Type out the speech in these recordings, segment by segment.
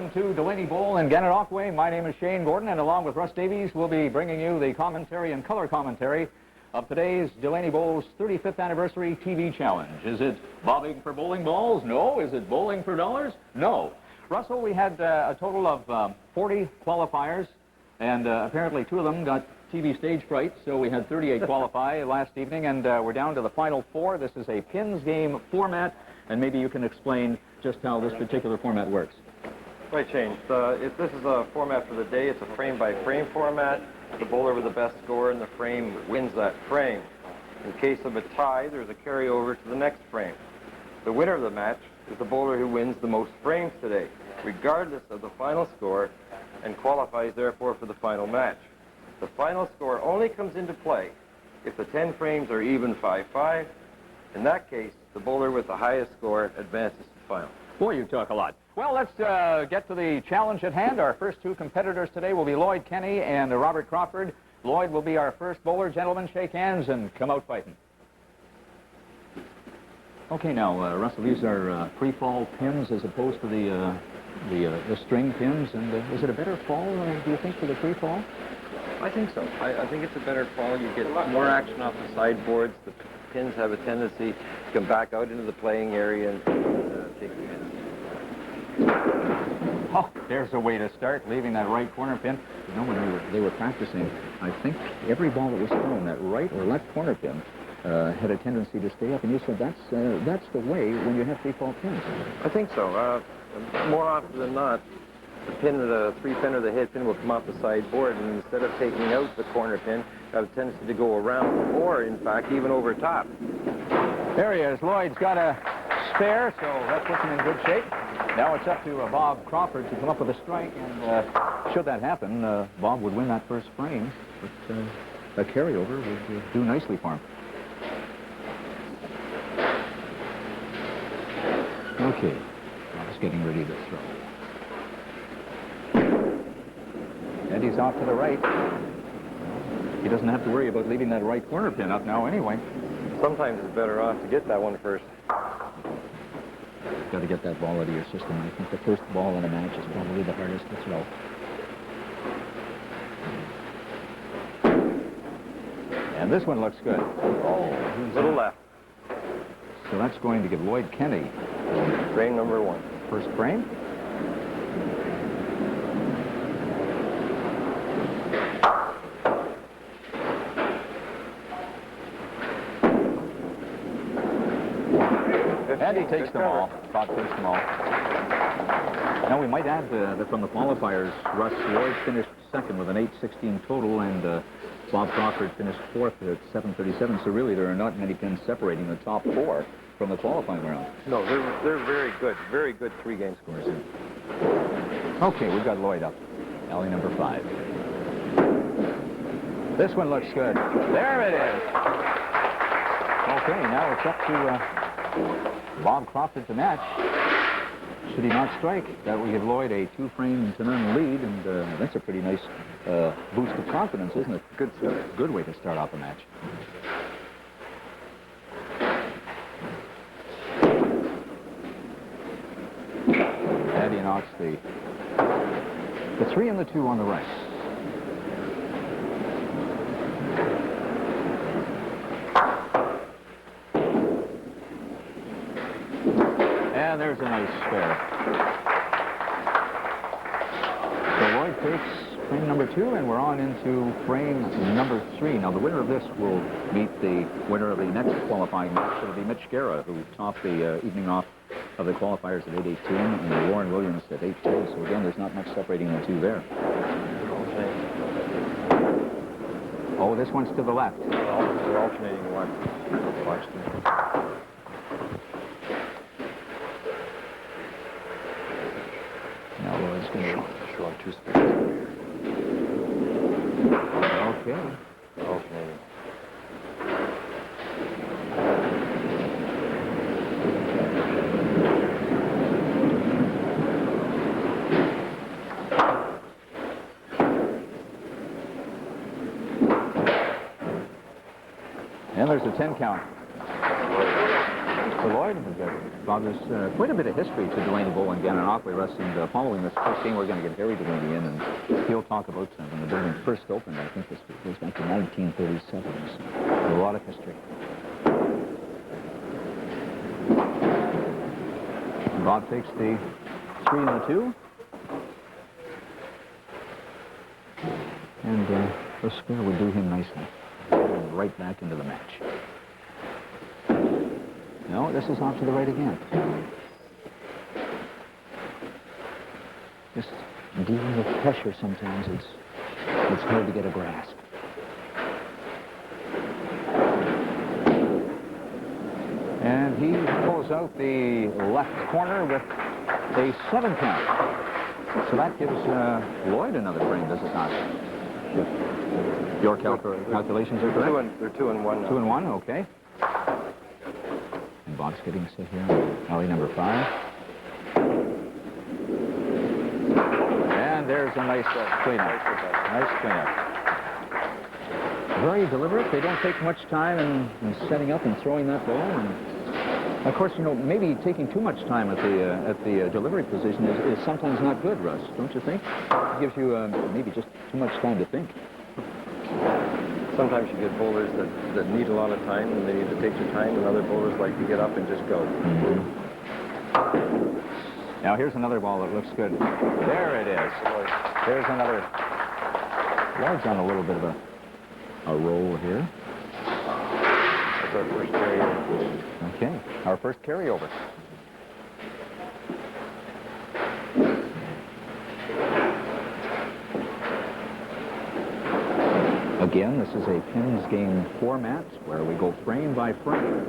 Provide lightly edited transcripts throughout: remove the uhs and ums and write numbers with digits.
welcome to Delaney Bowl in Gananoque. My name is Shane Gordon, and along with Russ Davies, we'll be bringing you the commentary and color commentary of today's Delaney Bowl's 35th anniversary TV challenge. Is it bobbing for bowling balls? No. Is it bowling for dollars? No. Russell, we had a total of 40 qualifiers, and apparently 2 of them got TV stage fright, so we had 38 qualify last evening, and we're down to the final 4. This is a pins game format, and maybe you can explain just how this particular format works. Right, Shane. This is a format for the day. It's a frame-by-frame format. The bowler with the best score in the frame wins that frame. In case of a tie, there's a carryover to the next frame. The winner of the match is the bowler who wins the most frames today, regardless of the final score, and qualifies, therefore, for the final match. The final score only comes into play if the 10 frames are even 5-5. In that case, the bowler with the highest score advances to the final. Boy, you talk a lot. Well, let's get to the challenge at hand. Our first 2 competitors today will be Lloyd Kenny and Robert Crawford. Lloyd will be our first bowler. Gentlemen, shake hands and come out fighting. Okay, now, Russell, these are free-fall pins as opposed to the string pins. And is it a better fall, do you think, for the free-fall? I think so. I think it's a better fall. You get more action off the sideboards. The pins have a tendency to come back out into the playing area and take the pins. Oh, there's a way to start, leaving that right corner pin. You know, when they were practicing, I think every ball that was thrown, that right or left corner pin, had a tendency to stay up. And you said that's the way when you have free-fall pins. I think so. More often than not, the pin, the 3-pin or the head pin will come off the sideboard, and instead of taking out the corner pin, have a tendency to go around, or in fact, even over top. There he is. Lloyd's got a spare, so that puts him in good shape. Now it's up to Bob Crawford to come up with a strike, and should that happen, Bob would win that first frame, but a carryover would do nicely for him. Okay, Bob's getting ready to throw. And he's off to the right. He doesn't have to worry about leaving that right corner pin up now anyway. Sometimes it's better off to get that one first. You've got to get that ball out of your system. I think the first ball in a match is probably the hardest to throw. And this one looks good. Oh, little left. So that's going to give Lloyd Kenny frame number 1. First frame. And he takes them all. Bob takes them all. Now we might add that from the qualifiers, Russ Lloyd finished second with an 8-16 total, and Bob Crawford finished fourth at 7-37. So really, there are not many pins separating the top 4 from the qualifying round. No, they're very good 3-game scores. Okay, we've got Lloyd up. Alley number 5. This one looks good. There it is. Okay, now it's up to Bob Crawford to match. Should he not strike, that will give Lloyd a 2-frame-to-none lead, and that's a pretty nice boost of confidence, isn't it? Good way to start off a match. And he knocks the 3 and the 2 on the right. And there's a nice spare. So Lloyd takes frame number 2, and we're on into frame number 3. Now, the winner of this will meet the winner of the next qualifying match. It'll be Mitch Guerra, who topped the evening off of the qualifiers at 8-18, and Warren Williams at 8-2. So again, there's not much separating the 2 there. Oh, this one's to the left. They're alternating one. Watch them. Now Lloyd's going to show him 2 spares. Okay. Alternating. And there's a 10 count. So Lloyd, Bob, there's quite a bit of history to Delaney Bowl and Gananoque, Russ, and following this first game, we're going to get Harry Delaney in, and he'll talk about when the building first opened. I think this goes back to 1937. So a lot of history. Bob takes the 3 and the 2. And the square would do him nicely. Right back into the match. No, this is off to the right again. Just dealing with pressure sometimes, it's hard to get a grasp. And he pulls out the left corner with a 7 count. So that gives Lloyd another frame, does it not? If your calculations are correct? They're 2 and 1 now. 2 and 1, okay. And Bob's getting set here on alley number 5. And there's a nice cleanup. Nice cleanup. Very deliberate. They don't take much time in setting up and throwing that ball. And of course, you know, maybe taking too much time at the delivery position is sometimes not good, Russ, don't you think? It gives you maybe just too much time to think. Sometimes you get bowlers that need a lot of time and they need to take their time, and other bowlers like to get up and just go. Mm-hmm. Now here's another ball that looks good. There it is. There's another. Lloyd's on a little bit of a roll here. That's our first carryover. Okay, our first carryover. Again, this is a pins game format where we go frame by frame.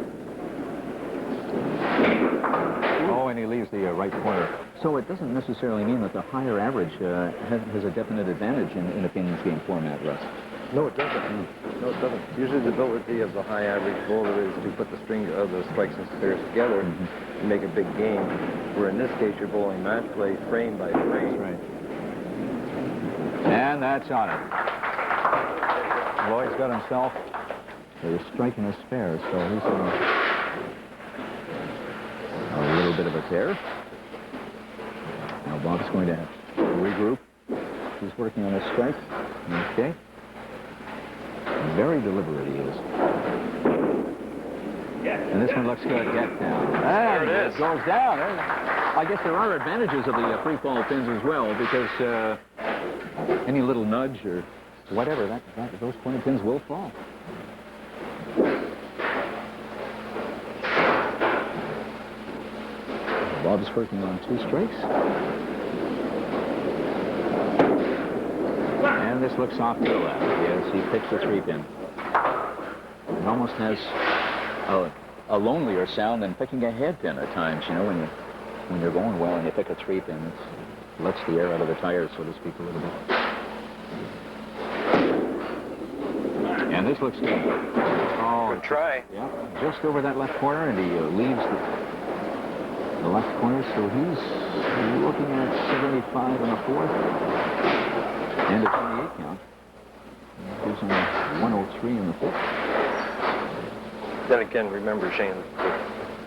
Oh, and he leaves the right corner. So it doesn't necessarily mean that the higher average has a definite advantage in a pins game format, Russ. No, it doesn't. No, it doesn't. Usually the ability of the high average bowler is to put the string of the spikes and spares together and make a big game. Where in this case, you're bowling match play frame by frame. That's right. And that's on it. Lloyd's got himself a strike and a spare, so he's a little bit of a tear. Now Bob's going to regroup. He's working on his strike. Okay. Very deliberate he is. And this one looks good. Get down. There it is. It goes down. I guess there are advantages of the free fall pins as well, because any little nudge or whatever, those 20 pins will fall. Bob's working on 2 strikes. And this looks off to the left. Yes, he picks the 3-pin. It almost has a lonelier sound than picking a head pin at times, you know, when you're going well and you pick a 3-pin. It lets the air out of the tires, so to speak, a little bit. And this looks good. Oh, good try. Yeah, just over that left corner, and he leaves the left corner, so he's looking at 75 on the 4th. And a 28 count. Gives him a 103 in the 5th. Then again, remember, Shane,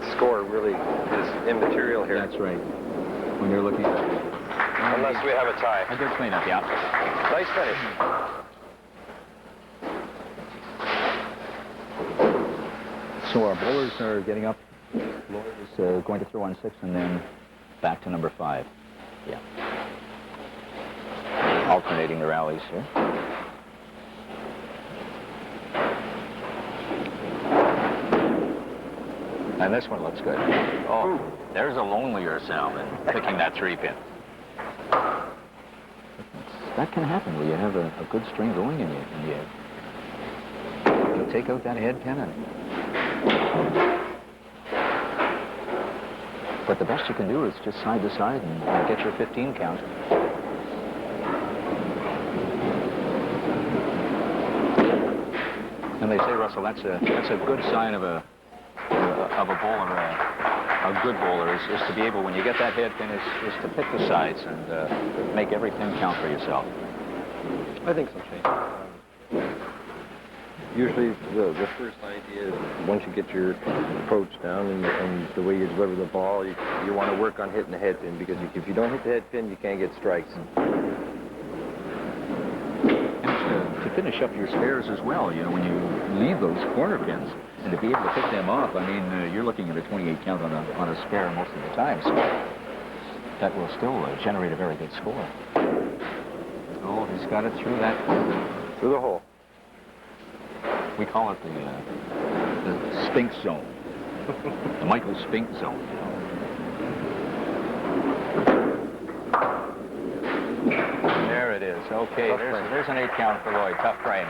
the score really is immaterial here. That's right. When you're looking at unless we have a tie. a good cleanup, yeah. Nice finish. So our bowlers are getting up. Lloyd is going to throw on 6 and then back to number 5. Yeah. Alternating the rallies here. And this one looks good. Oh, there's a lonelier sound than picking that 3-pin. That can happen where you have a good string going and you take out that head pin. But the best you can do is just side to side and get your 15 count. And they say, Russell, that's a good sign of a bowler, a good bowler, is to be able, when you get that head pin, is to pick the sides and make every pin count for yourself. I think so, Shane. Usually the first idea is once you get your approach down and the way you deliver the ball, you want to work on hitting the head pin, because if you don't hit the head pin, you can't get strikes. To finish up your spares as well, you know, when you leave those corner pins, and to be able to pick them off, I mean, you're looking at a 28 count on a spare most of the time, so that will still generate a very good score. Oh, he's got it through that. Through the hole. We call it the Spink zone. The Michael Spink zone, you know. There it is. Okay, there's an 8 count for Lloyd. Tough frame.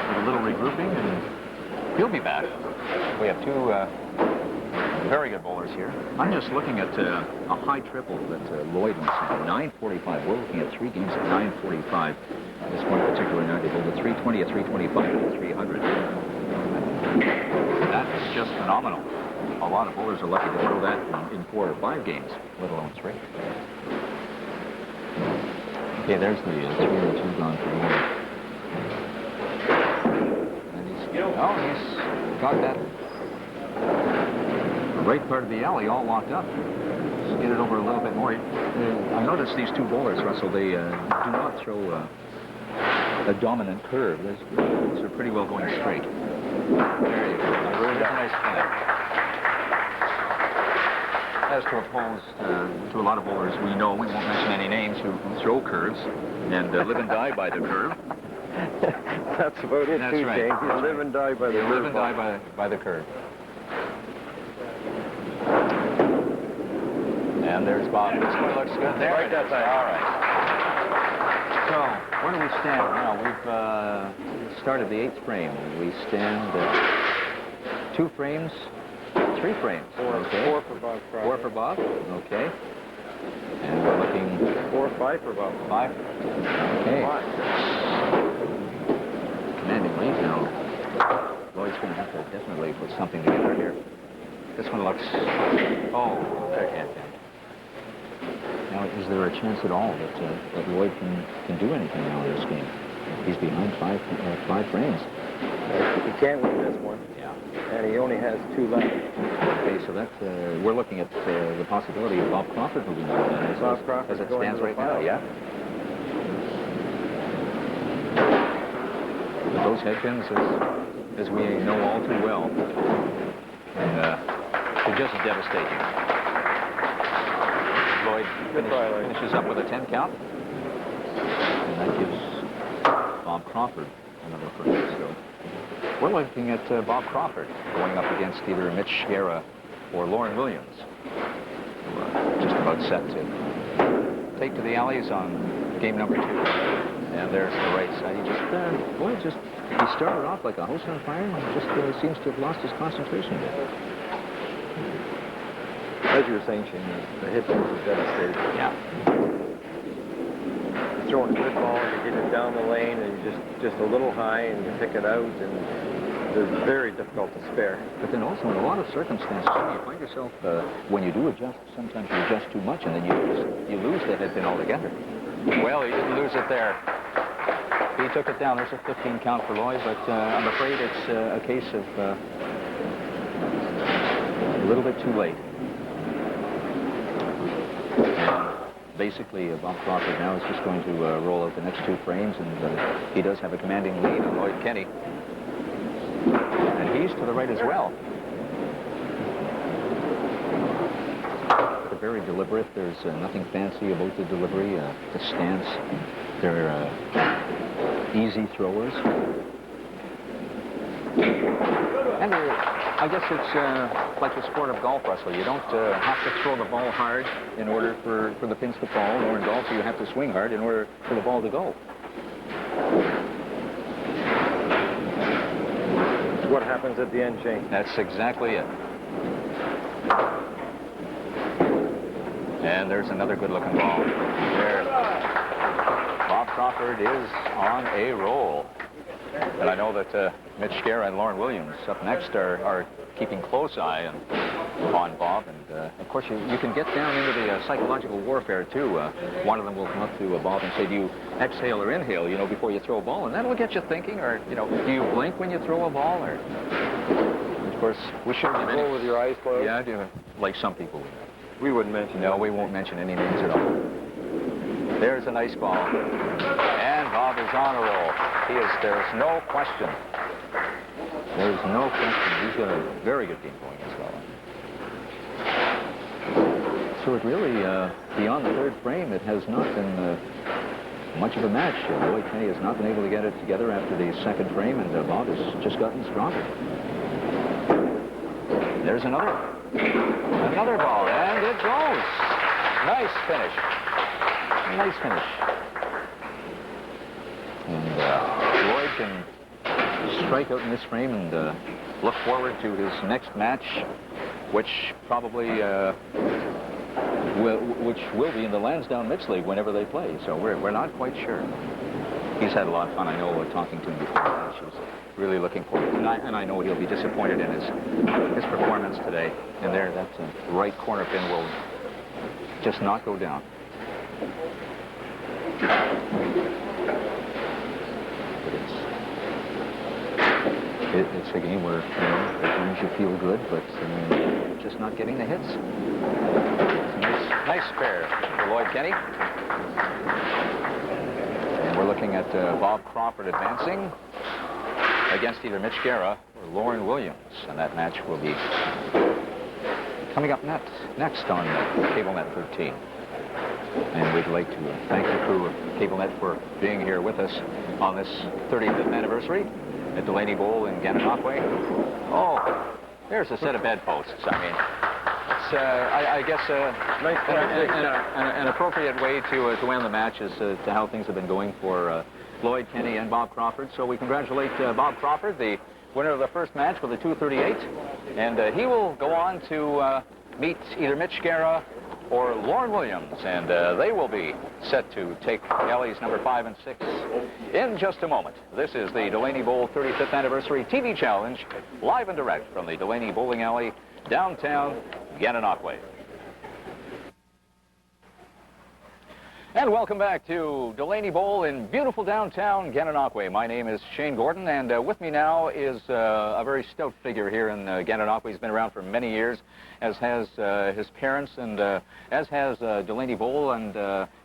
With a little regrouping, and he'll be back. We have two very good bowlers here. I'm just looking at a high triple that Lloyd was at 945. We're looking at 3 games at 945. This one particular night, they bowled a 320, a 325, and a 300. That is just phenomenal. A lot of bowlers are lucky to throw that in 4 or 5 games, let alone 3. Okay, there's the 3 and 2 gone for Lloyd. And he's got that right part of the alley all locked up. Just get it over a little bit more. I noticed these 2 bowlers, Russell, they do not throw a dominant curve. Those are pretty well going straight. There you go. There's a nice finish. As to opposed to a lot of bowlers we know, we won't mention any names, who throw curves and live and die by the curve. That's about it, too, right. James. You live and die by the curve. Live and die by the curve. And there's Bob. This one looks good. There Right it that is. side. All right. So, where do we stand now? We've started the 8th frame. We stand 2 frames, 3 frames. 4 okay. 4 for Bob. 4 for Bob. Okay. And we're looking 4 5 for Bob. 5. Okay. 5. Commanding lead now. Lloyd's going to have to definitely put something together here. This one looks... Oh, there can't be. Now, is there a chance at all that Lloyd can do anything now in this game? He's behind 5 frames. He can't win this one. Yeah. And he only has 2 left. Okay, so that we're looking at the possibility of Bob Crawford moving on then, Bob Crawford as it going stands to the right now. final. Yeah. With those head pins, as we know all too well, and they're just devastating. Lloyd finishes up with a 10 count, and that gives Bob Crawford another frame. So we're looking at Bob Crawford going up against either Mitch Guerra or Lauren Williams. We're just about set to take to the alleys on game number 2. And there's the right side. He started off like a house on fire and just seems to have lost his concentration a bit. As you were saying, Shane, the hit pins are devastated. Yeah. You're throwing a good ball and you get it down the lane and you just a little high and you pick it out, and they're very difficult to spare. But then also in a lot of circumstances, you find yourself, when you do adjust, sometimes you adjust too much and then you lose the head pin altogether. Well, he didn't lose it there. He took it down. There's a 15 count for Lloyd, but I'm afraid it's a case of a little bit too late. Basically, Bob Crawford now is just going to roll out the next 2 frames, and he does have a commanding lead on Lloyd Kenny. And he's to the right as well. They're very deliberate. There's nothing fancy about the delivery, the stance. They're easy throwers. And I guess it's like the sport of golf, Russell. You don't have to throw the ball hard in order for the pins to fall, or in golf you have to swing hard in order for the ball to go. It's what happens at the end, Shane. That's exactly it. And there's another good-looking ball. There. Bob Crawford is on a roll. And I know that Mitch Guerra and Lauren Williams up next are keeping close eye on Bob. And, of course, you can get down into the psychological warfare, too. One of them will come up to Bob and say, do you exhale or inhale, you know, before you throw a ball? And that'll get you thinking. Or, you know, do you blink when you throw a ball? Or, of course, we shouldn't have Roll with your eyes closed? Yeah, I do. Like some people. We wouldn't mention No, that. we won't mention any names at all. There's a nice ball. And Bob is on a roll. There's no question. There's no question. He's got a very good game going as well. So it really, beyond the third frame, it has not been much of a match. Lloyd Kenny has not been able to get it together after the second frame, and Bob has just gotten stronger. There's another ball, and it goes. Nice finish. Nice finish. And Lloyd can strike out in this frame and look forward to his next match, which probably will be in the Lansdowne Mixed League whenever they play. So we're not quite sure. He's had a lot of fun, I know, talking to him before. She was really looking forward to it. And I know he'll be disappointed in his performance today. And there, that right corner pin will just not go down. It's a game where, you know, at times you feel good, but just not getting the hits. Nice pair for Lloyd Kenny. And we're looking at Bob Crawford advancing against either Mitch Guerra or Lauren Williams. And that match will be coming up next on CableNet 13. And we'd like to thank the crew of CableNet for being here with us on this 35th anniversary at Delaney Bowl in Gananoque. Oh, there's a set of bedposts. I mean, it's, I guess, an appropriate way to end the match is to how things have been going for Lloyd Kenny and Bob Crawford. So we congratulate Bob Crawford, the winner of the first match with a 238. And he will go on to meet either Mitch Guerra or Lauren Williams, and they will be set to take alleys number 5 and 6 in just a moment. This is the Delaney Bowl 35th Anniversary TV Challenge, live and direct from the Delaney Bowling Alley, downtown Gananoque. And welcome back to Delaney Bowl in beautiful downtown Gananoque. My name is Shane Gordon, and with me now is a very stout figure here in Gananoque. He's been around for many years, as has his parents, and as has Delaney Bowl. And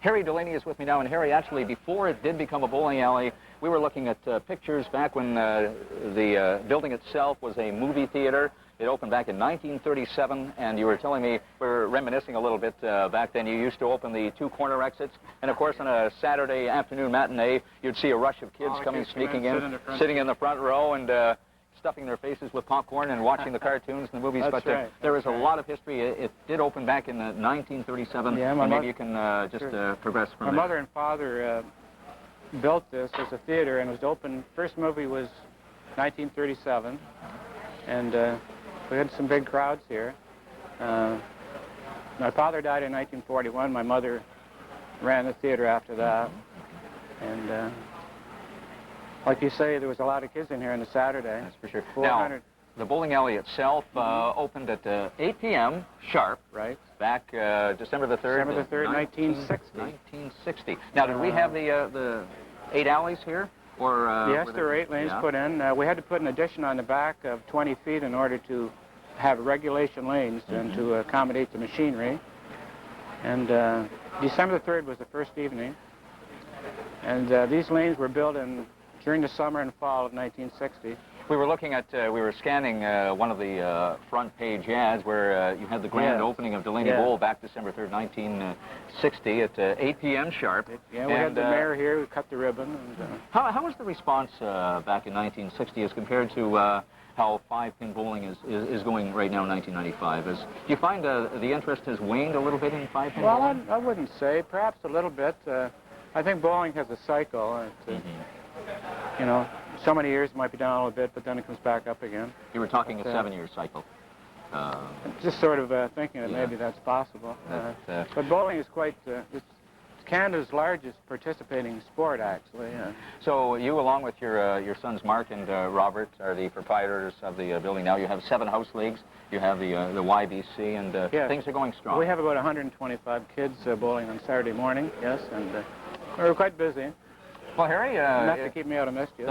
Harry Delaney is with me now. And Harry, actually, before it did become a bowling alley, we were looking at pictures back when the building itself was a movie theater. It opened back in 1937, and you were telling me, we were reminiscing a little bit back then, you used to open the 2 corner exits, and of course on a Saturday afternoon matinee, you'd see a rush of kids coming, sneaking in, sitting in the front row, and stuffing their faces with popcorn and watching the cartoons and the movies. That's but right. There is a lot of history. It did open back in 1937, yeah, and maybe you can just progress from there. My mother and father built this as a theater, and it was open. First movie was 1937, and we had some big crowds here. My father died in 1941. My mother ran the theater after that. And like you say, there was a lot of kids in here on a Saturday. That's for sure. 400. Now, the bowling alley itself opened at 8 p.m. sharp. Right. Back December the 3rd. December the 3rd, 1960. 1960. Now, did we have the 8 alleys here? Or yes, there were 8 lanes put in. We had to put an addition on the back of 20 feet in order to have regulation lanes and to accommodate the machinery. And December the 3rd was the first evening. And these lanes were built during the summer and fall of 1960. We were looking at, we were scanning one of the front page ads where you had the grand opening of Delaney Bowl back December 3rd, 1960 at 8 p.m. sharp. Yeah, we had the mayor here who cut the ribbon. And, how was the response back in 1960 as compared to how 5-pin bowling is going right now in 1995? Do you find the interest has waned a little bit in 5-pin bowling? Well, I wouldn't say. Perhaps a little bit. I think bowling has a cycle. You know, so many years it might be down a little bit, but then it comes back up again. You were talking a 7-year cycle. Just sort of thinking that maybe that's possible. But bowling is quite, it's Canada's largest participating sport, actually. So you, along with your sons Mark and Robert, are the proprietors of the building now. You have 7 house leagues. You have the YBC, and Yes. things are going strong. We have about 125 kids bowling on Saturday morning, yes, and we're quite busy. Well, Harry, Enough to keep me out of mischief.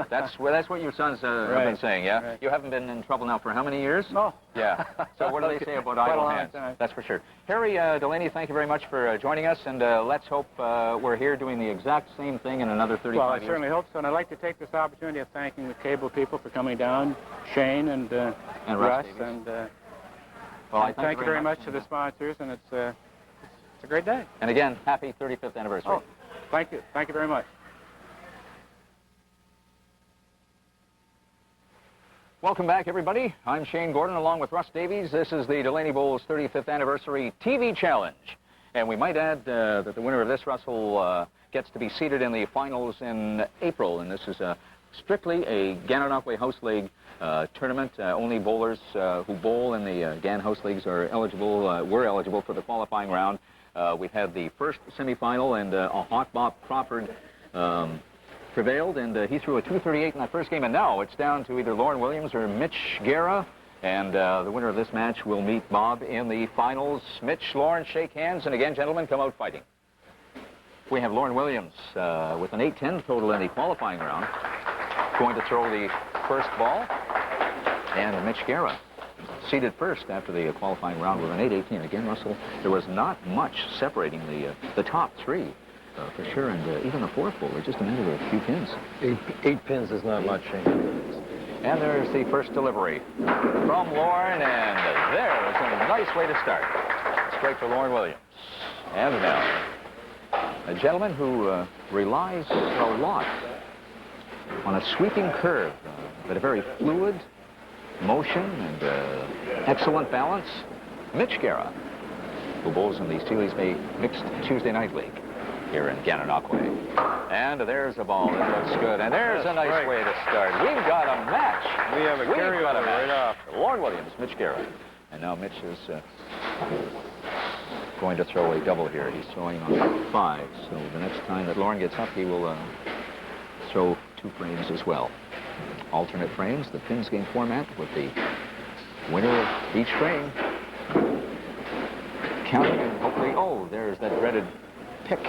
that's what your sons have been saying, yeah? Right. You haven't been in trouble now for how many years? No. Yeah. So what do they say about idle hands? Time. That's for sure. Harry, Delaney, thank you very much for joining us, and let's hope we're here doing the exact same thing in another 35 Well, I years. certainly hope so, and I'd like to take this opportunity of thanking the cable people for coming down, Shane and Russ, Davies. and Well, I thank you very much to the sponsors, and it's a great day. And again, happy 35th anniversary. Oh, thank you very much. Welcome back, everybody. I'm Shane Gordon, along with Russ Davies. This is the Delaney Bowl's 35th anniversary TV challenge. And we might add that the winner of this, Russell, gets to be seated in the finals in April. And this is strictly a Gananoque House League tournament. Only bowlers who bowl in the Gan House Leagues are eligible, were eligible for the qualifying round. We've had the first semifinal, and a Hawk Bob Crawford prevailed, and he threw a 238 in that first game, and now it's down to either Lauren Williams or Mitch Guerra, and the winner of this match will meet Bob in the finals. Mitch, Lauren, shake hands, and again, gentlemen, come out fighting. We have Lauren Williams with an 8-10 total in the qualifying round, going to throw the first ball, and Mitch Guerra seated first after the qualifying round with an 8-18. Again, Russell, there was not much separating the top 3. For sure, and even the fourth bowler, just a matter of a few pins. Eight pins is not much, Shane. And there's the first delivery from Lauren, and there is a nice way to start. Straight for Lauren Williams. And now, a gentleman who relies a lot on a sweeping curve, but a very fluid motion and excellent balance. Mitch Guerra, who bowls in the Steely's Bay Mixed Tuesday Night League here in Gananoque. And there's a ball that looks good. And there's a nice way to start. We've got a match. We have a carryover right off. Lauren Williams, Mitch Guerra. And now Mitch is going to throw a double here. He's throwing on 5. So the next time that Lauren gets up, he will throw 2 frames as well. Alternate frames, the pins game format, with the winner of each frame counting, and hopefully, oh, there's that dreaded pick.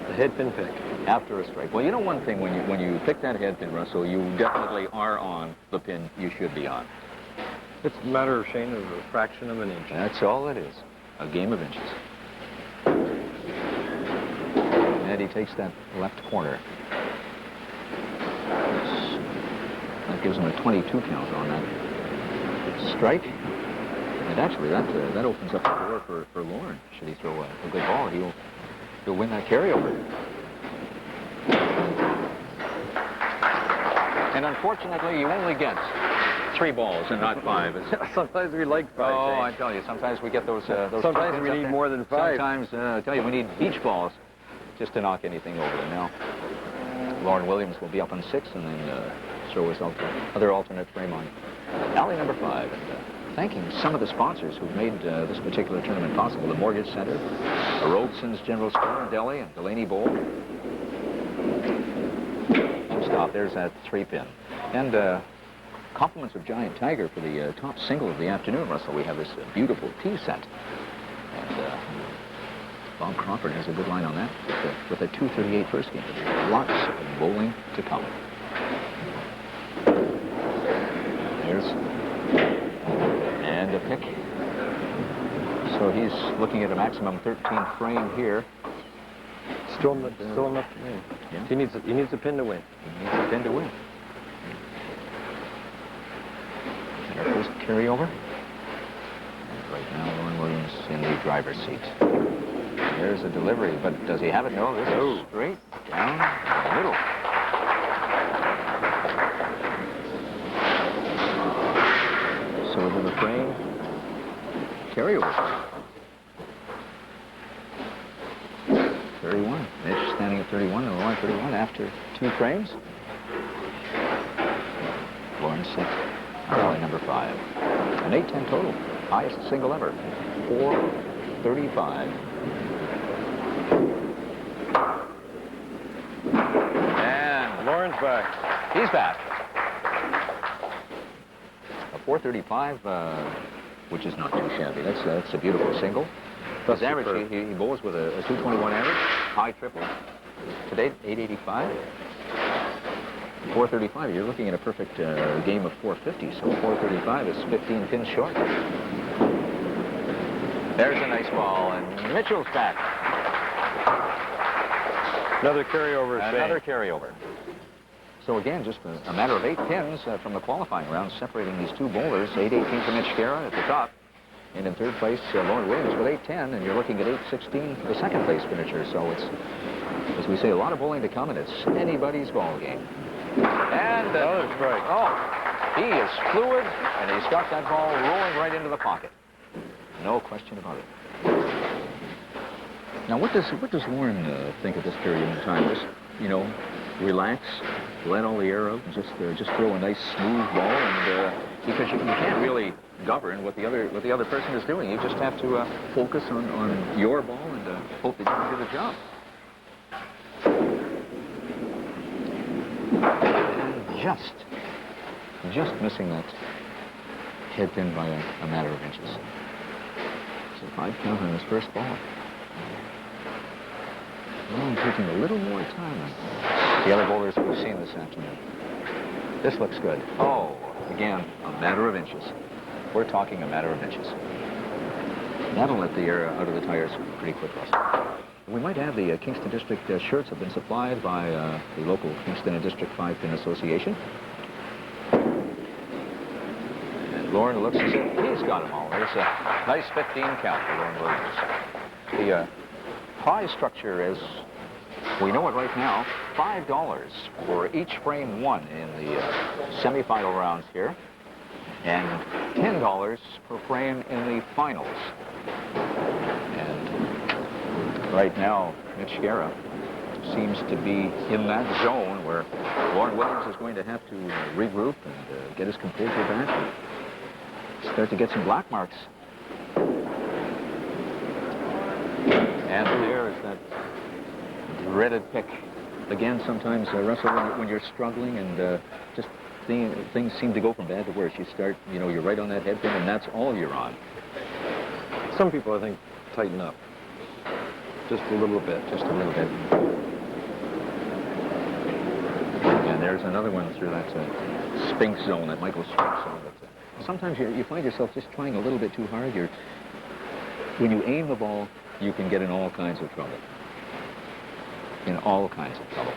The head pin pick. After a strike. Well, you know one thing, when you pick that head pin, Russell, you definitely are on the pin you should be on. It's a matter of, Shane, of a fraction of an inch. That's all it is. A game of inches. And he takes that left corner. That gives him a 22 count on that strike. And actually, that opens up the door for Lauren. Should he throw a good ball, he'll win that carryover. And unfortunately, you only get 3 balls and not 5. Sometimes we like 5. Oh, Shane. I tell you, sometimes we get those Sometimes we need more than 5. Sometimes, I tell you, we need beach balls just to knock anything over them. Now, Lauren Williams will be up on 6 and then throw his other alternate frame on alley number 5. And, thanking some of the sponsors who've made this particular tournament possible. The Mortgage Center, the Robeson's General Store in Delhi, and Delaney Bowl. Stop, there's that 3-pin. And compliments of Giant Tiger for the top single of the afternoon, Russell. We have this beautiful tee set. And Bob Crawford has a good line on that with a 238 first game. Lots of bowling to come. There's and a pick. So he's looking at a maximum 13 frame here. Still enough to win. Yeah. He needs a pin to win. He needs a pin to win. And our first carryover. And right now, Lauren Williams in the driver's seat. There's a delivery, but does he have it? No, this is straight down the middle. So to the frame, carryover. 31. Mitch standing at 31, and Lauren 31 after 2 frames. Lauren 6, rally number 5. An 8-10 total, highest single ever. 435. Shane's back. He's back. A 435, which is not too shabby. That's a beautiful single. His average, he bowls with a 221 average, high triple. Today, 885. 435, you're looking at a perfect game of 450, so 435 is 15 pins short. There's a nice ball, and Mitchell's back. Another carryover. Another carryover. So again, just a matter of 8 pins from the qualifying round separating these two bowlers. 818 for Mitch Guerra at the top. And in third place, Lauren Williams with 810, and you're looking at 816 for the second place finisher. So it's, as we say, a lot of bowling to come, and it's anybody's ball game. And another strike. Oh, he is fluid, and he's got that ball rolling right into the pocket. No question about it. Now, what does Lauren think of this period in time? Just, you know, relax, let all the air out, and just throw a nice smooth ball, and because you can't really govern what the other person is doing. You just have to focus on your ball and hope that you can do the job. And just missing that head pin by a matter of inches. So 5 count on his first ball. Well, taking a little more time than the other bowlers we've seen this afternoon. This looks good. Oh, again, a matter of inches. We're talking a matter of inches. That'll let the air out of the tires pretty quick, Russell. We might add the Kingston District shirts have been supplied by the local Kingston and District 5-Pin Association. And Lauren looks as if he's got them all. There's a nice 15 count for Lauren Williams. The prize structure is, we know it right now, $5 for each frame won in the semifinal rounds here, and $10 per frame in the finals. And right now, Mitch Guerra seems to be in that zone where Lauren Williams is going to have to regroup and get his composure back and start to get some black marks. And there is that dreaded pick. Again, sometimes, Russell, when you're struggling and just things seem to go from bad to worse, you start, you know, you're right on that head pin, and that's all you're on. Some people, I think, tighten up. Just a little bit. Just a little bit. And there's another one through that Spinks zone, that Michael Spinks zone. But, sometimes you find yourself just trying a little bit too hard. When you aim the ball, you can get in all kinds of trouble. In all kinds of trouble.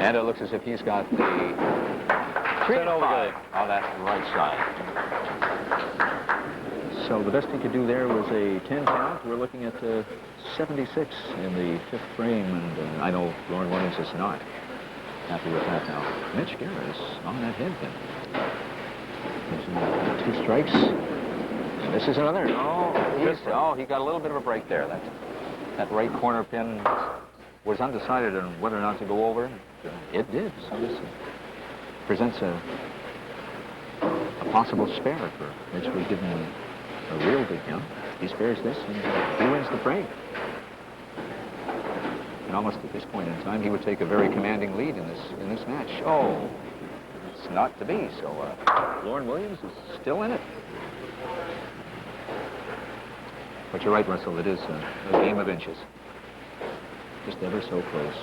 And it looks as if he's got the 3-5 on that right side. So the best he could do there was a 10 count. We're looking at 76 in the 5th frame, and I know Lauren Williams is not happy with that now. Mitch Guerra is on that head pin. 2 strikes. And this is another. Oh, he got a little bit of a break there. That right corner pin was undecided on whether or not to go over. It did. So this presents a possible spare for Mitch. We give him a real good count. He spares this, and he wins the frame. And almost at this point in time, he would take a very commanding lead in this match. Oh, it's not to be. So Lauren Williams is still in it. But you're right, Russell. It is a game of inches. Just ever so close.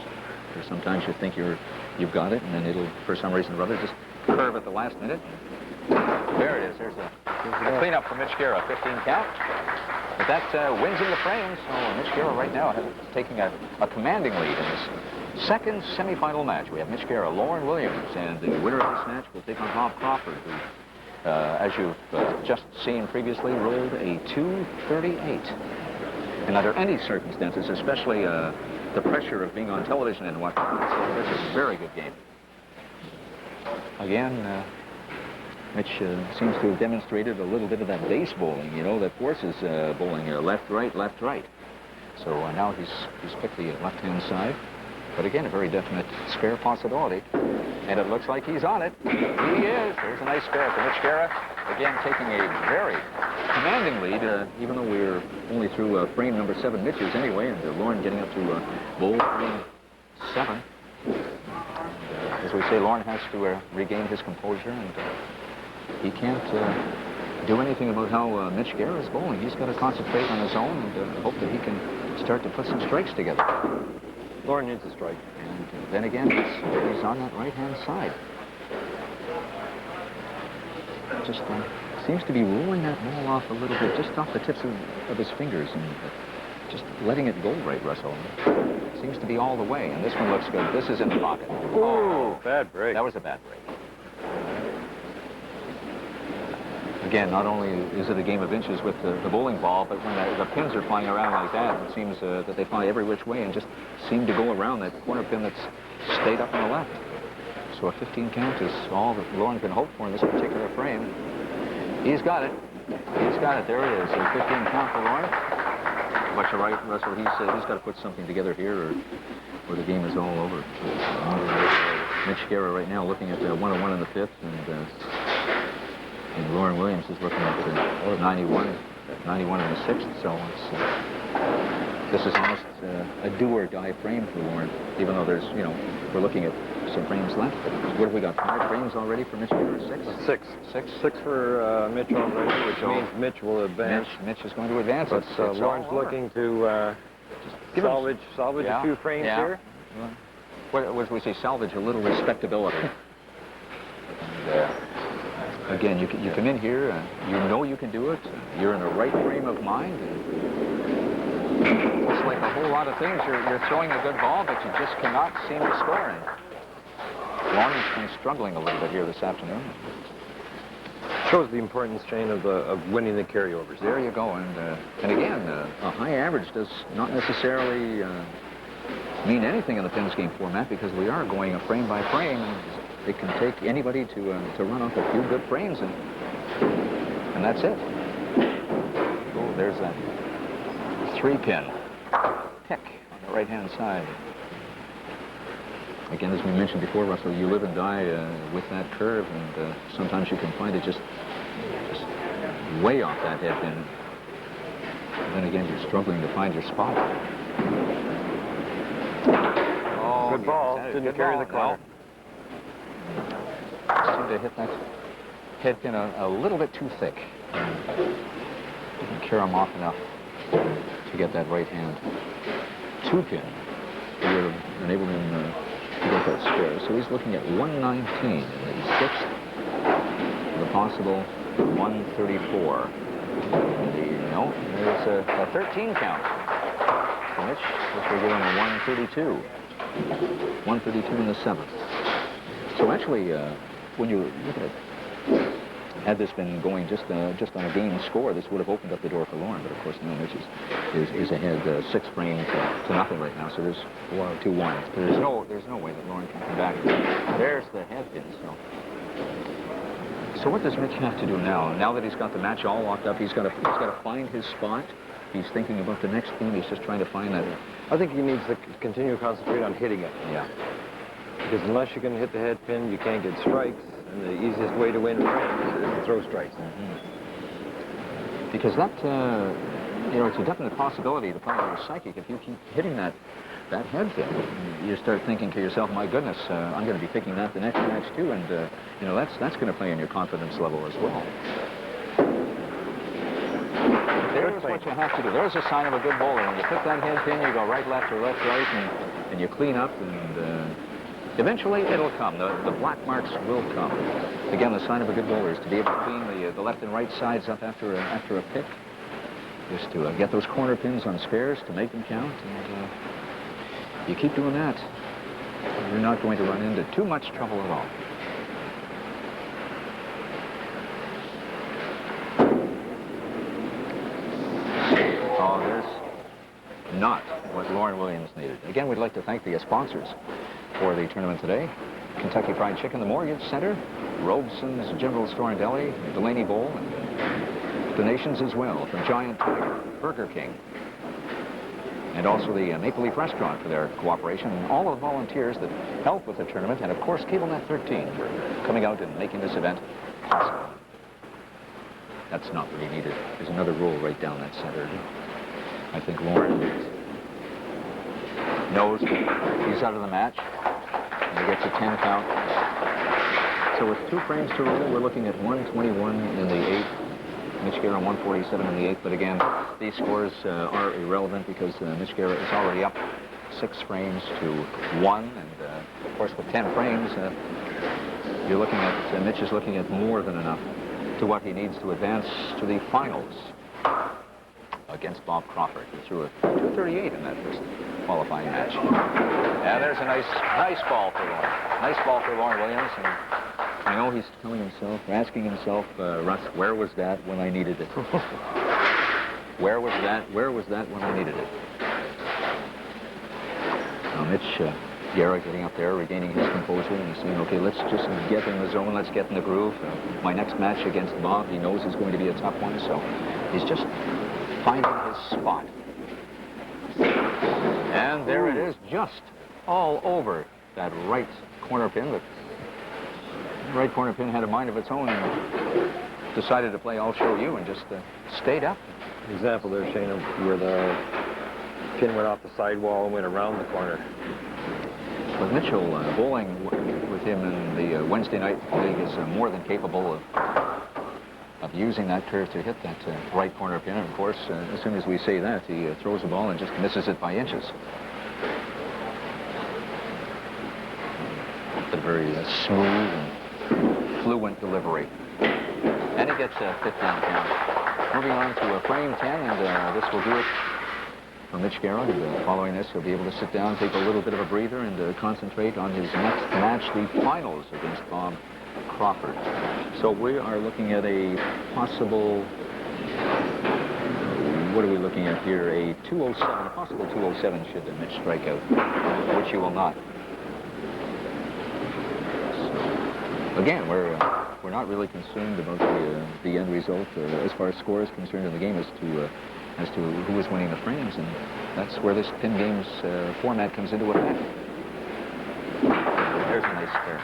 There's sometimes you think you've got it, and then it'll, for some reason or other, just curve at the last minute. There it is. There's a cleanup for Mitch Guerra, 15 count. But that wins in the frame. So Mitch Guerra right now is taking a commanding lead in this second semifinal match. We have Mitch Guerra, Lauren Williams, and the winner of this match will take on Bob Crawford, who, as you've just seen previously, rolled a 238. And under any circumstances, especially the pressure of being on television and whatnot, this is a very good game. Again, Mitch seems to have demonstrated a little bit of that base bowling, you know, that forces bowling left, right, left, right. So now he's picked the left-hand side. But again, a very definite spare possibility. And it looks like he's on it. He is. There's a nice spare for Mitch Guerra. Again, taking a very commanding lead, even though we're only through frame number 7 Mitch's anyway, and Lauren getting up to bowl frame 7. As we say, Lauren has to regain his composure, and he can't do anything about how Mitch Guerra is bowling. He's got to concentrate on his own and hope that he can start to put some strikes together. Lauren needs a strike. And then again, he's on that right-hand side. Just seems to be rolling that ball off a little bit, just off the tips of his fingers, and just letting it go right, Russell. Seems to be all the way, and this one looks good. This is in the pocket. Oh, bad break. That was a bad break. Again, not only is it a game of inches with the bowling ball, but when the pins are flying around like that, it seems that they fly every which way and just seem to go around that corner pin that's stayed up on the left. So a 15 count is all that Lauren can hope for in this particular frame. He's got it. He's got it. There it is. A 15 count for Lauren. But you're right, Russell. He's got to put something together here, or the game is all over. Mitch Guerra right now looking at 101 in the 5th, and Lauren Williams is looking at 91 in the 6th. So this is almost a do-or-die frame for Lauren, even though there's, we're looking at some frames left. What have we got? 5 frames already for Mitch Guerra? 6? 6 for Mitch already, which means Mitch will advance. Mitch is going to advance. But Lauren's looking to salvage a few frames here. What was we say? Salvage a little respectability. And, again, you come in here, you know you can do it. You're in the right frame of mind. It's like a whole lot of things. You're throwing a good ball, but you just cannot seem to score in. Lauren's been struggling a little bit here this afternoon. Shows the importance, Shane, of winning the carryovers. There you go. And again, a high average does not necessarily mean anything in the Pins game format, because we are going a frame by frame, and it can take anybody to run off a few good frames, and that's it. Oh, there's a 3-pin pick on the right-hand side. Again, as we mentioned before, Russell, you live and die with that curve, and sometimes you can find it just way off that head pin. And then again, you're struggling to find your spot. Oh, good ball. Didn't carry the corner. Seemed to hit that head pin a little bit too thick. Didn't carry him off enough to get that right hand 2-pin. It would have enabled him to get that square. So he's looking at 119 in the 6th, the possible 134. No, there's a 13 count for Mitch, which we're giving a 132. 132 in the 7th. So actually, when you look at it, had this been going just on a game score, this would have opened up the door for Lauren. But of course, no, Mitch is ahead 6 frames to nothing right now. So there's 2-1. There's no way that Lauren can come back. There's the head pin. So what does Mitch have to do now? Now that he's got the match all locked up, he's got to find his spot. He's thinking about the next thing. He's just trying to find that. I think he needs to continue to concentrate on hitting it. Yeah. Because unless you can hit the head pin, you can't get strikes. And the easiest way to win frames is to throw strikes. Mm-hmm. Because that, it's a definite possibility to play your psychic. If you keep hitting that head pin, you start thinking to yourself, my goodness, I'm going to be picking that the next match too. And, that's going to play on your confidence level as well. There's what you have to do. There's a sign of a good bowler. When you pick that head pin, you go right, left, or left, right, and you clean up, and eventually it'll come. The black marks will come. Again, the sign of a good bowler is to be able to clean the left and right sides up after a pick. Just to get those corner pins on spares to make them count. And you keep doing that, you're not going to run into too much trouble at all. Oh, there's not what Lauren Williams needed. Again, we'd like to thank the sponsors for the tournament today. Kentucky Fried Chicken, the Mortgage Center, Robeson's General Store and Deli, Delaney Bowl, and donations as well from Giant Tiger, Burger King, and also the Maple Leaf Restaurant for their cooperation, and all of the volunteers that help with the tournament, and of course CableNet 13 for coming out and making this event possible. That's not what he needed. There's another roll right down that center. I think Lauren knows he's out of the match. And he gets a 10 count. So with 2 frames to roll, we're looking at 121 in the 8th. Mitch Guerra 147 in the 8th. But again, these scores are irrelevant because Mitch Guerra is already up 6 frames to 1. And of course, with 10 frames, you're looking at, Mitch is looking at more than enough to what he needs to advance to the finals against Bob Crawford, who threw a 238 in that first qualifying match. And there's a nice ball for Lauren. Nice ball for Lauren Williams. And I know he's telling himself, asking himself, Russ, where was that when I needed it? Where was that when I needed it? Now, Mitch Guerra getting up there, regaining his composure, and he's saying, okay, let's just get in the zone, let's get in the groove. My next match against Bob, he knows is going to be a tough one, so he's just finding his spot. And there it is, just all over that right corner pin. The right corner pin had a mind of its own and decided to play I'll Show You and just stayed up. Example there, Shane, of where the pin went off the sidewall and went around the corner. But Mitchell, bowling with him in the Wednesday night league is more than capable of using that curve to hit that right corner pin. And of course, as soon as we say that, he throws the ball and just misses it by inches. A very smooth and fluent delivery. And he gets a 15 count. Moving on to frame 10, and this will do it for Mitch Guerra. And following this, he'll be able to sit down, take a little bit of a breather, and concentrate on his next match, the finals against Bob Crawford. So we are looking at a possible, what are we looking at here? A 207, a possible 207 should Mitch strike out, which he will not. So, again, we're not really concerned about the end result as far as score is concerned in the game as to who is winning the frames, and that's where this pin games format comes into effect. There's a nice spare.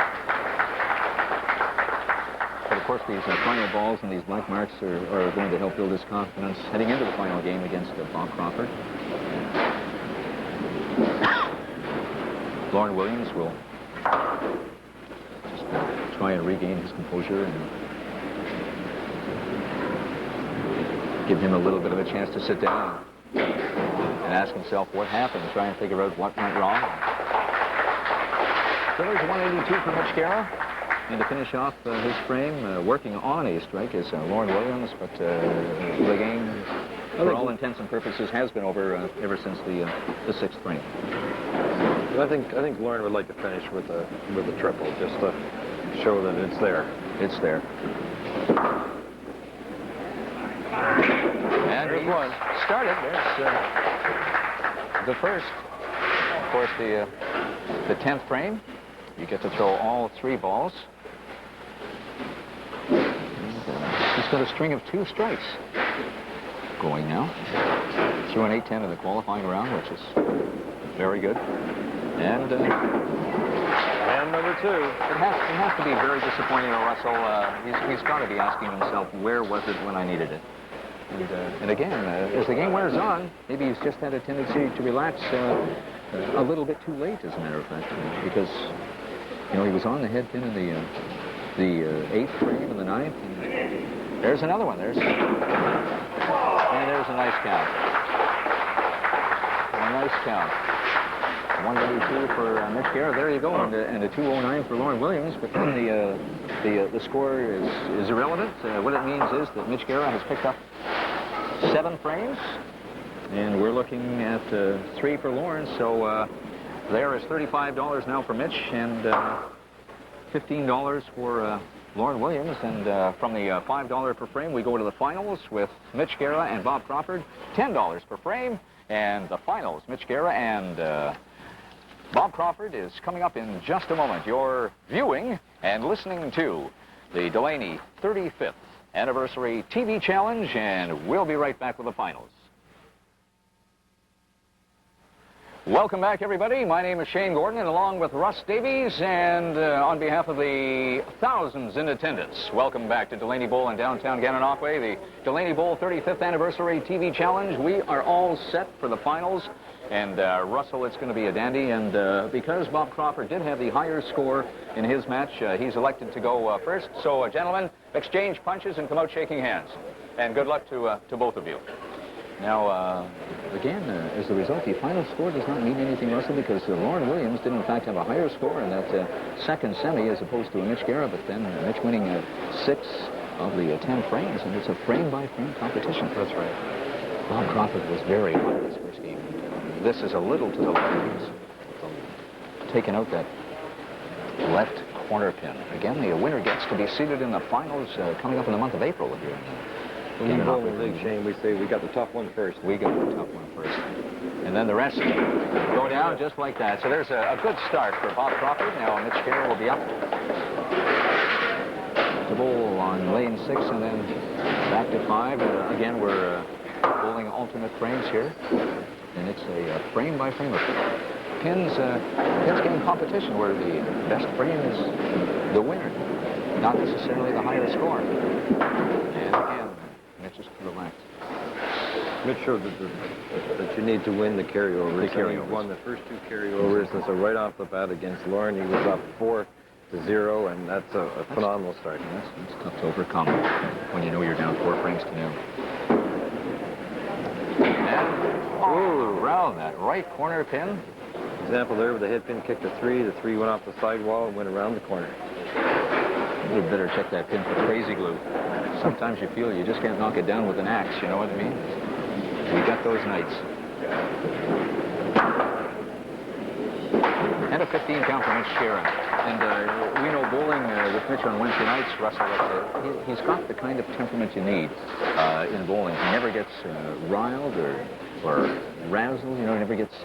But of course, these final balls and these black marks are going to help build his confidence heading into the final game against Bob Crawford. Lauren Williams will just try and regain his composure and give him a little bit of a chance to sit down and ask himself what happened, try and figure out what went wrong. So there's 182 for Mitch Guerra. And to finish off his frame, working on a strike is Lauren Williams, but the game, for all intents and purposes, has been over ever since the 6th frame. I think Lauren would like to finish with a triple, just to show that it's there. It's there. And there's one. Started. There's the first. Of course, the 10th frame. You get to throw all 3 balls. And, he's got a string of 2 strikes going now. Threw an 8-10 in the qualifying round, which is very good. And number 2. It has to be very disappointing to Russell. He's got to be asking himself, where was it when I needed it? And again, as the game wears on, maybe he's just had a tendency to relax a little bit too late, as a matter of fact, because he was on the head pin in the 8th frame and the 9th. And there's another one. And there's a nice count. A nice count. 182 for Mitch Guerra. There you go, and a 209 for Lauren Williams. But then the score is irrelevant. What it means is that Mitch Guerra has picked up 7 frames, and we're looking at 3 for Lauren. So there is $35 now for Mitch, and $15 for Lauren Williams. And from the $5 per frame, we go to the finals with Mitch Guerra and Bob Crawford. $10 per frame, and the finals, Mitch Guerra and Bob Crawford, is coming up in just a moment. You're viewing and listening to the Delaney 35th Anniversary TV Challenge, and we'll be right back with the finals. Welcome back, everybody. My name is Shane Gordon, and along with Russ Davies, and on behalf of the thousands in attendance, welcome back to Delaney Bowl in downtown Gananoque, the Delaney Bowl 35th Anniversary TV Challenge. We are all set for the finals, and Russell, it's going to be a dandy, and because Bob Crawford did have the higher score in his match, he's elected to go first. So, gentlemen, exchange punches and come out shaking hands, and good luck to both of you. Now, again, as a result, the final score does not mean anything, Russell, because Lauren Williams did, in fact, have a higher score in that second semi as opposed to Mitch Guerra, but then Mitch winning 6 of the 10 frames, and it's a frame-by-frame competition. That's right. Bob Crawford was very hot in this first game. This is a little to the left. He's taken out that left corner pin. Again, the winner gets to be seated in the finals coming up in the month of April here in When you go in the league, Shane, we say we got the tough one first. We got the tough one first. And then the rest go down just like that. So there's a good start for Bob Crawford. Now Mitch Guerra will be up. The bowl on lane 6 and then back to 5. Again, we're bowling alternate frames here. And it's a frame-by-frame of pins game competition where the best frame is the winner, not necessarily the higher score. And again, Mitch is to the left. Mitch showed that you need to win the carryovers. He won the first 2 carryovers, and so right off the bat against Lauren, he was up 4-0, and that's a phenomenal start. That's tough to overcome when you know you're down 4 frames to 0. And around that right corner pin. Example there with the head pin kicked a 3. The 3 went off the sidewall and went around the corner. You better check that pin for crazy glue. Sometimes you feel you just can't knock it down with an axe, you know what I mean? We got those nights. And a 15 count for Mitch Guerra. And we know bowling with Mitch on Wednesday nights, Russell, he's got the kind of temperament you need in bowling. He never gets riled or razzled, you know, he never gets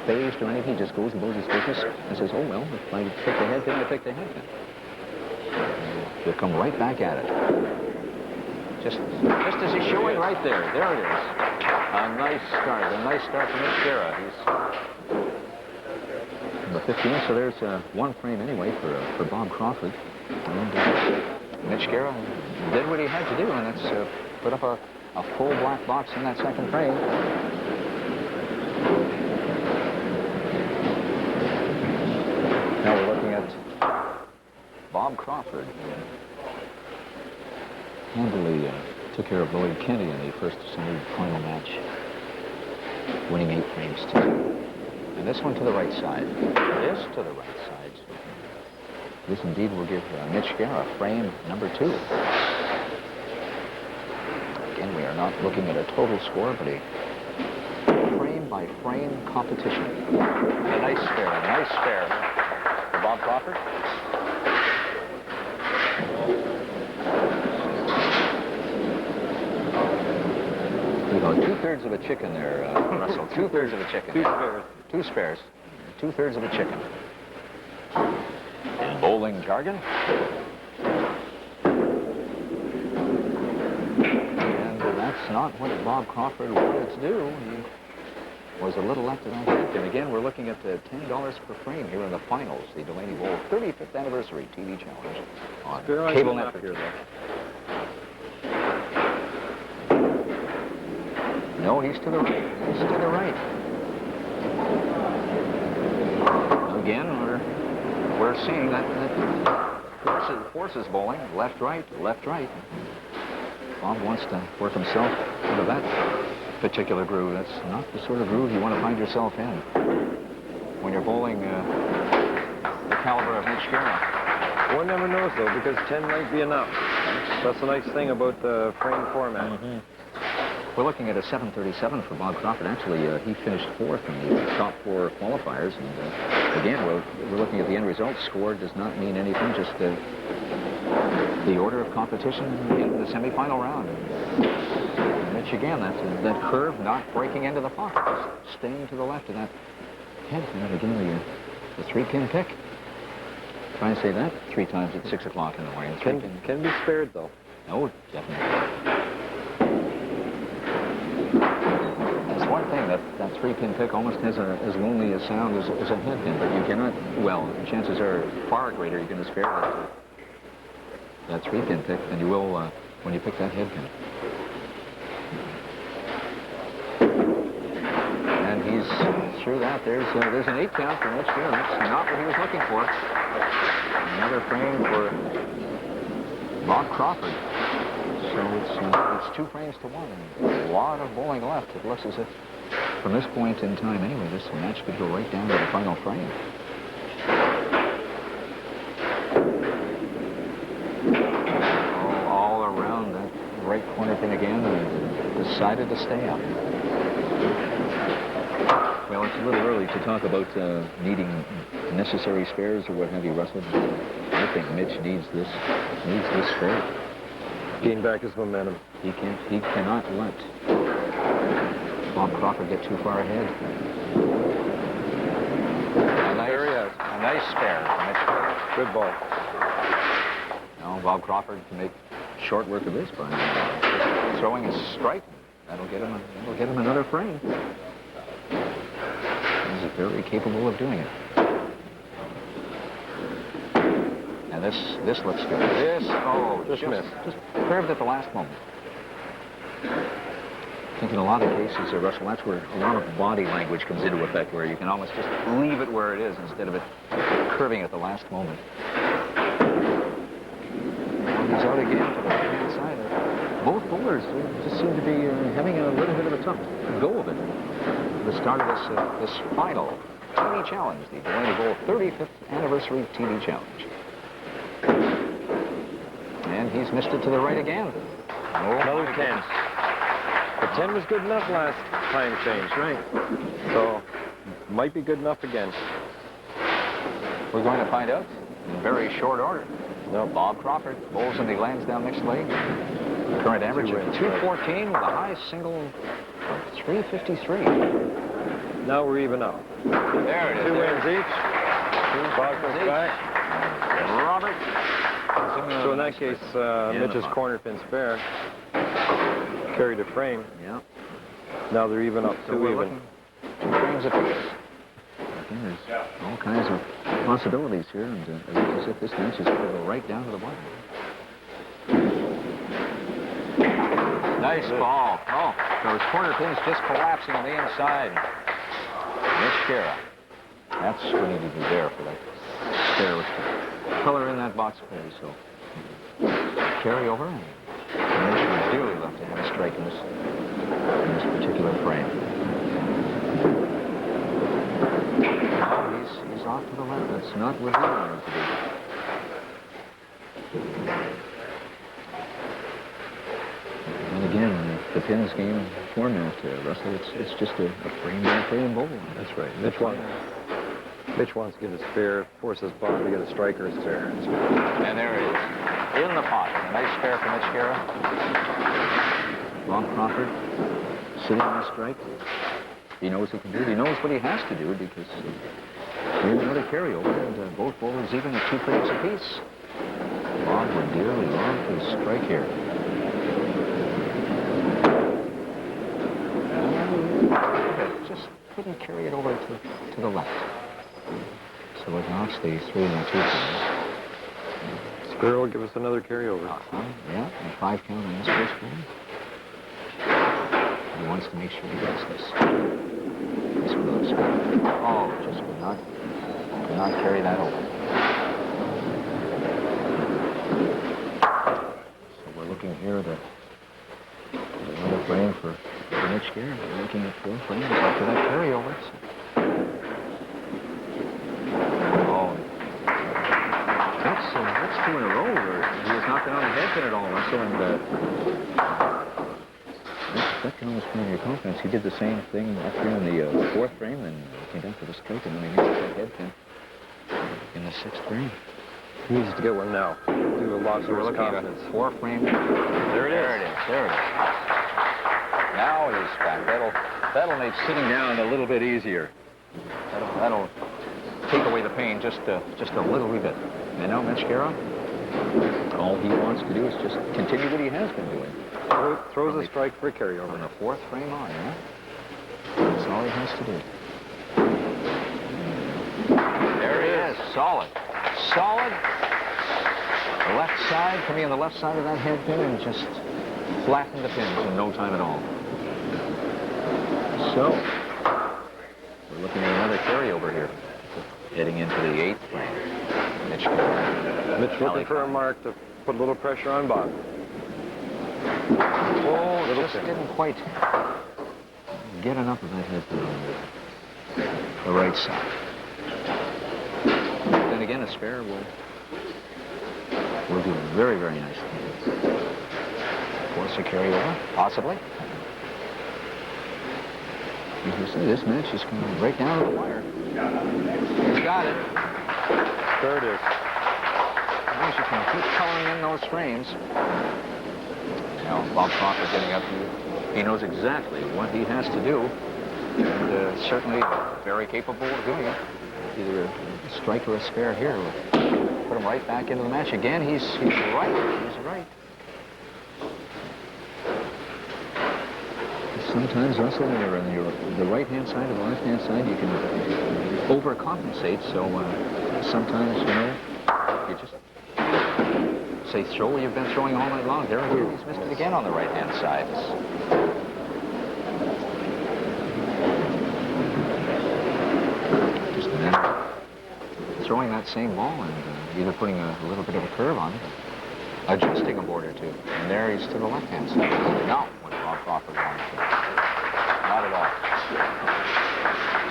phased or anything. He just goes about his business and says, oh, well, if I pick the head pin, I pick the head pin. He'll come right back at it. Just as he's showing right there. There it is. A nice start from Mitch Guerra. He's the 15, so there's 1 frame anyway for Bob Crawford. And Mitch Guerra did what he had to do, and that's put up a full black box in that second frame. Now we're looking at Bob Crawford. Handily took care of Lloyd Kenny in the first semi-final match, winning 8 frames to 2. And this one to the right side. This to the right side. This indeed will give Mitch Guerra frame number 2. Again, we are not looking at a total score, but a frame-by-frame competition. A nice spare for Bob Crawford. We go 2/3 of a chicken there, Russell. 2/3 of a chicken. 2 spares. 2 spares. 2/3 of a chicken. In bowling jargon. And that's not what Bob Crawford wanted to do. He was a little left of that hit. And again, we're looking at the $10 per frame here in the finals, the Delaney Bowl 35th Anniversary TV Challenge on cable network. Here, no, he's to the right. He's to the right. Again, we're seeing that forces bowling. Left, right, left, right. Bob wants to work himself out of that particular groove. That's not the sort of groove you want to find yourself in when you're bowling the caliber of Mitch Guerra. One never knows, though, because 10 might be enough. That's the nice thing about the frame format. Mm-hmm. We're looking at a 737 for Bob Crawford. Actually, he finished 4th in the top 4 qualifiers. And again, we're looking at the end result. Score does not mean anything, just the order of competition in the semifinal round. And Mitch, again, that curve not breaking into the pocket, just staying to the left of that head. And again, the 3-pin pick. Try and say that 3 times at 6 o'clock in the morning. Can be spared, though. No, definitely. That's one thing. That 3-pin pick almost has as lonely a sound as a head pin, but you cannot, well, chances are far greater you're going to spare that 3-pin pick than you will when you pick that head pin. And he's through that. There's an 8 count for Mitch Garrett. That's not what he was looking for. Another frame for Bob Crawford. So it's 2 frames to 1. A lot of bowling left. It looks as if, from this point in time anyway, this match could go right down to the final frame. All around that right corner pin again, and decided to stay up. Well, it's a little early to talk about needing necessary spares or what have you, Russell. I think Mitch needs this spare. Gain back his momentum. He cannot let Bob Crawford get too far ahead. A nice spare from Mitch. Good ball. Now Bob Crawford can make short work of this by throwing a strike. That'll get him another frame. He's very capable of doing it. And this looks good. Just missed. Just curved at the last moment. I think in a lot of cases, Russell, that's where a lot of body language comes into effect, where you can almost just leave it where it is instead of it curving at the last moment. Well, he's out again to the right-hand side. Both bowlers just seem to be having a little bit of a tough go of it. The start of this final TV challenge, the Delaney Bowl 35th anniversary TV challenge. And he's missed it to the right again. Another 10. The 10 was good enough last time change. Right. So, might be good enough again. We're going to find out in very short order. Nope. Bob Crawford bowls and he lands down mixed leg. Current average of 214 with a high single of 353. Now we're even up. There it is. 2 wins each. Bob goes back. Robert. So in that case, Mitch's corner pin spare carried a frame. Yeah. Now they're even up, So 2 we're even. looking 2 frames apiece. Again, there's all kinds of possibilities here, and it looks as if this match is going to go right down to the bottom. Nice ball. Oh, those corner pins just collapsing on the inside. Mitch Garrett. That's what needed to be there for that spare with the color in that box play. So carry over, and Mitch would dearly love to have a strike in this particular frame. Oh, he's off to the left. That's not what he wanted to do. And again, the pins game format, Russell, it's just a frame-by-frame bowl. That's right. Mitch wants to get a spare, forces Bob to get a striker spare. And there it is, in the pot. A nice spare for Mitch Garrett. Bob Crawford sitting on a strike. He knows he can do it. He knows what he has to do because here's another carryover, and both bowlers even at 2 frames apiece. Bob would dearly love to strike here. Just couldn't carry it over to the left. So it knocks the 3 and 2 frames. Spare will give us another carryover. Yeah, and 5 count on this first frame. He wants to make sure he gets this. This looks good. Oh, just could not carry that over. So we're looking here at another frame for Mitch Garrett. We're looking at 4 frames after that carryover. So. Oh, that's 2 in a row where he was knocking on the head pin at all, Russell, and that can almost put in your confidence. He did the same thing up here in the 4th frame, and came down for the strike, and then he missed that head pin in the 6th frame. He needs to get one now. Do a lot of confidence. 4 frame. There it is. Now it is back. That'll make sitting down a little bit easier. That'll take away the pain just a little wee bit. And now Mitch Garrett, all he wants to do is just continue what he has been doing. Throws a strike for a carryover. On the 4th frame on, yeah? all he has to do. There he is. Solid. Solid. The left side, coming on the left side of that head pin and just flattened the pins in no time at all. So, we're looking at another carryover here. Heading into the 8th frame. Mitch looking for a mark to put a little pressure on Bob. Oh, just didn't quite get enough of that head pin on the right side. Then again, a spare will do very, very nicely. Force a carryover, possibly. As you see, this match is going right down to the wire. He's got it. There it is. I guess you can keep coloring in those frames. Now, Bob Crawford getting up to, he knows exactly what he has to do. And certainly very capable of doing it. Either a strike or a spare here will put him right back into the match. Again, he's right. He's right. Sometimes, Russell, when you're on the right-hand side or the left-hand side, you can overcompensate. So sometimes, you know, you just say throw where you've been throwing all night long. There again, he's missed it again on the right-hand side. Just a matter of throwing that same ball and either putting a little bit of a curve on it, adjusting a board or two. And there he's to the left-hand side. Now, when Bob Crawford wants to. Not at all.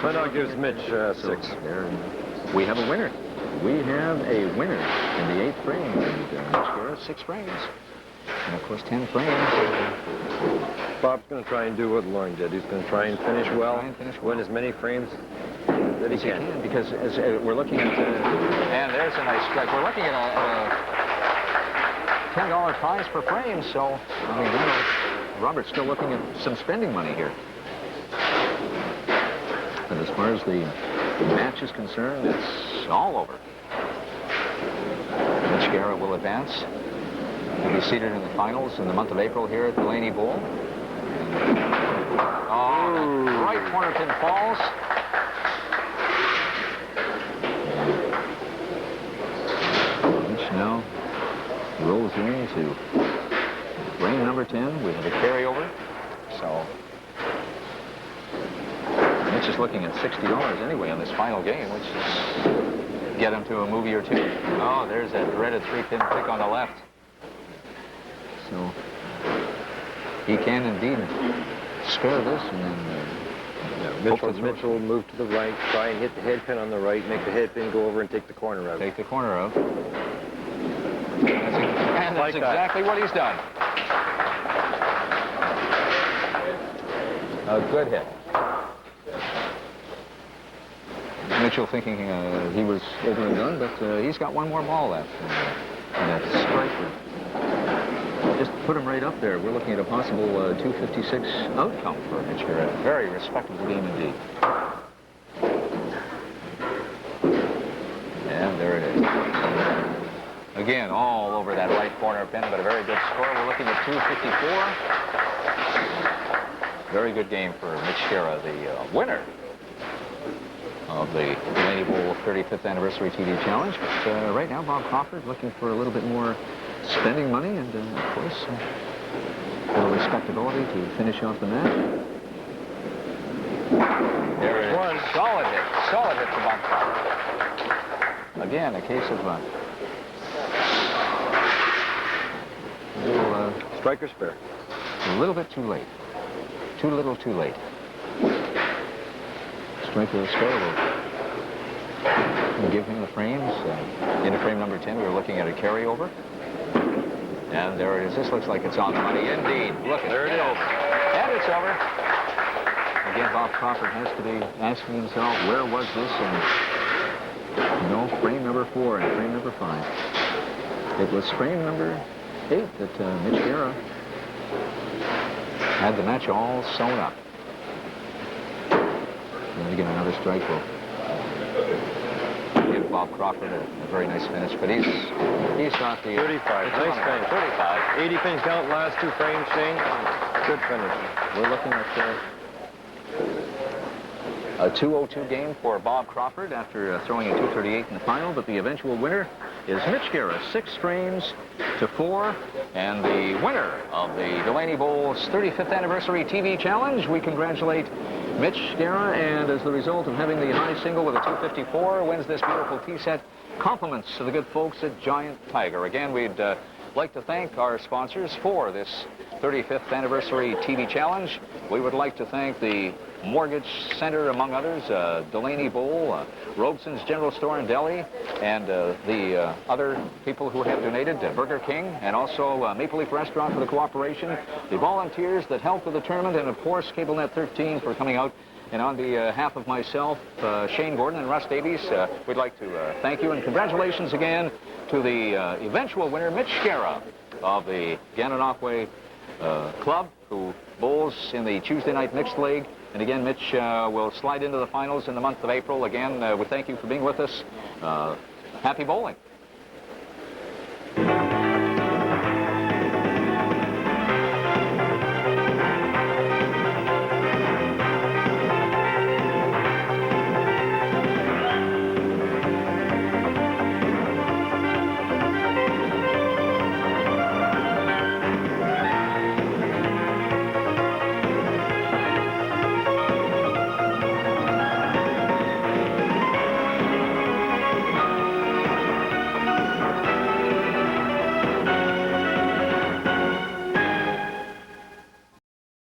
So now gives Mitch 6. There, we have a winner. We have a winner in the 8th frame. And Mitch Guerra, 6 frames. And of course, 10 frames. Bob's going to try and do what Lauren did. He's going to try and finish well, win as many frames that he can. Because as we're looking at, and there's a nice strike. We're looking at a $10 prize per frame. So, I mean, Robert's still looking at some spending money here. And as far as the match is concerned, it's all over. Mitch Guerra will advance. He'll be seated in the finals in the month of April here at Delaney Bowl. Oh, right corner pin falls. Mitch now rolls into frame number 10. We have a carryover. So Mitch is looking at $60 anyway on this final game, which is get him to a movie or two. Oh, there's that dreaded 3-pin pick on the left. So he can indeed spare this and then Mitch will move to the right, try and hit the head pin on the right, make the head pin go over and take the corner out. Take the corner out. And that's exactly what he's done. A good hit. Mitchell thinking he was over and done, but he's got one more ball left. And that striker just put him right up there. We're looking at a possible 256 outcome for Mitch here. A very respectable game indeed. And there it is. Again, all over that right corner pin, but a very good score. We're looking at 254. Very good game for Mitch Guerra, the winner of the Delaney Bowl 35th Anniversary TV Challenge. But right now, Bob Crawford looking for a little bit more spending money and, of course, a little respectability to finish off the match. There it is. One solid hit for Bob Crawford. Again, a case of little, striker spare. A little bit too late. Too little, too late. Striker spare will give him the frames. In frame number 10, we were looking at a carryover. And there it is. This looks like it's on the money. Indeed. Look, there it is. And it's over. Again, Bob Crawford has to be asking himself, where was this? And, frame number 4 and frame number 5. It was frame number 8 that Mitch Guerra had the match all sewn up. And again, another strike will give Bob Crawford a very nice finish, but he's got the 35. Nice finish. 35. 80 pin count, last 2 frames, Shane. Good finish. We're looking at A 2:02 game for Bob Crawford after throwing a 238 in the final, but the eventual winner is Mitch Guerra, 6 frames to 4, and the winner of the Delaney Bowl's 35th anniversary TV challenge. We congratulate Mitch Guerra, and as the result of having the high single with a 254, wins this beautiful tee set. Compliments to the good folks at Giant Tiger. Again, we'd like to thank our sponsors for this 35th anniversary TV challenge. We would like to thank the Mortgage Center, among others, Delaney Bowl, Robeson's General Store in Delhi, and the other people who have donated, Burger King, and also Maple Leaf Restaurant for the cooperation, the volunteers that helped with the tournament, and of course CableNet 13 for coming out. And on behalf of myself, Shane Gordon, and Russ Davies, we'd like to thank you, and congratulations again to the eventual winner, Mitch Guerra of the Gananoque Club, who bowls in the Tuesday night mixed league. And again, Mitch will slide into the finals in the month of April. Again, we thank you for being with us. Happy bowling.